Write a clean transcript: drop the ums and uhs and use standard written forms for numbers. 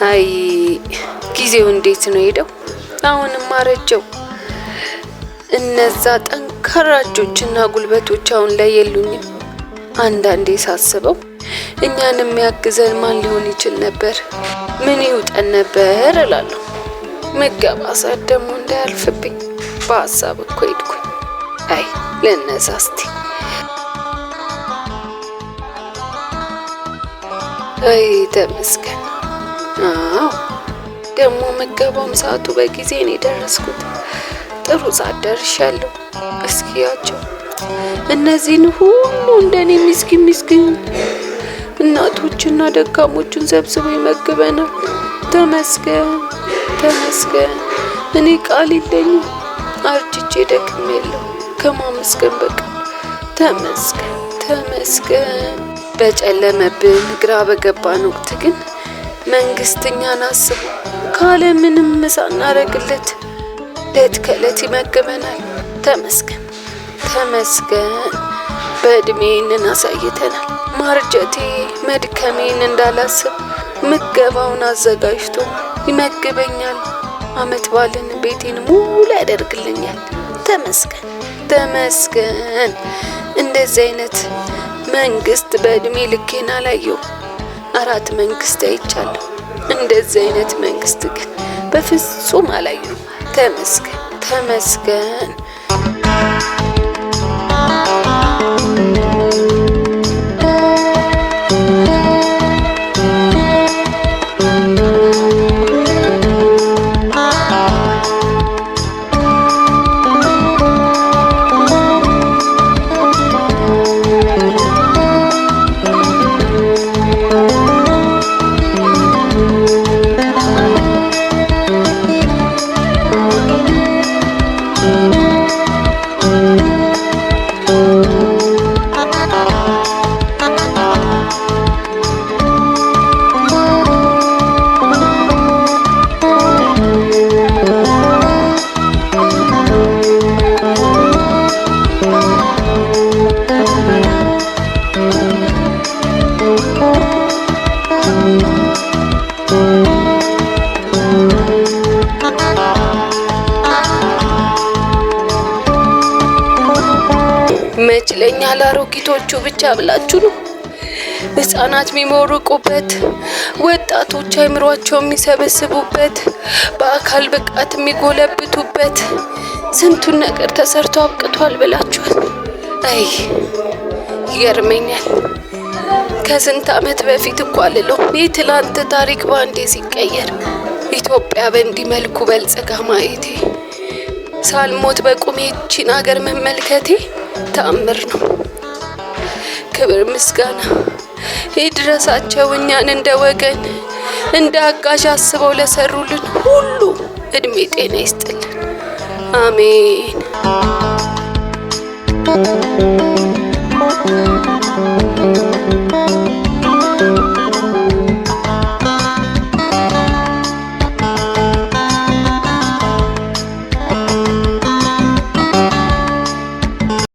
አይ ጊዜው እንዴት ነው ሄደው? አሁንም አረጀው። እነዛ ጠንካራ እጆችና ጉልበቶች አሁን ላይ የሉኝም። አንዳንዴ ሳስበው እኛንም የሚያግዘን ማን ሊሆን ይችል ነበር? ምን ይውጠን ነበር እላለሁ። ምገባ ሰዓት ደግሞ እንዳያልፍብኝ በሀሳብ እኮ ሄድኩኝ። አይ ለነዛ እስቲ አይ ተመስገን። ደግሞ ምገባውም ሰዓቱ በጊዜ ነው የደረስኩት። ጥሩ ሰዓት ደርሻለሁ። እስኪያቸው እነዚህን ሁሉ እንደኔ ምስኪን እናቶችና ደካሞችን ሰብስቦ ይመግበናል። ተመስገን ተመስገን። እኔ ቃል የለኝም። አርጅቼ ደክሜያለሁ ከማመስገን በቀር። ተመስገን ተመስገን። በጨለመብን ግራ በገባን ወቅት ግን መንግስት እኛን አስቦ ካለ ምንም ሳናረግለት ሌት ከሌት ይመግበናል። ተመስገን ተመስገን። በእድሜን አሳይተናል። ማርጀቴ መድከሜን እንዳላስብ ምገባውን አዘጋጅቶ ይመግበኛል። አመት ባልን ቤቴን ሙሉ ያደርግልኛል። ተመስገን ተመስገን። እንደዚህ አይነት መንግስት በእድሜ ልኬን አላየው። 4 መንግስት አይቻለሁ። እንደዚህ አይነት መንግስት ግን በፍጹም አላየው። ተመስገን ተመስገን። መችለኛ ላሮጊቶቹ ብቻ ብላችሁ ነው? ህፃናት የሚሞርቁበት፣ ወጣቶች አይምሯቸው የሚሰበስቡበት፣ በአካል ብቃት የሚጎለብቱበት ስንቱን ነገር ተሰርቶ አብቅቷል ብላችኋል። አይ ይገርመኛል። ከስንት ዓመት በፊት እኮ አልለው የትላንት ታሪክ ባንዴ ሲቀየር ኢትዮጵያ በእንዲህ መልኩ በልጽጋ ማየቴ፣ ሳልሞት በቁሜ ይህችን ሀገር መመልከቴ ተአምር ነው። ክብር ምስጋና ይድረሳቸው እኛን እንደ ወገን እንደ አጋዥ አስበው ለሰሩልን ሁሉ እድሜ ጤና ይስጥልን። አሜን።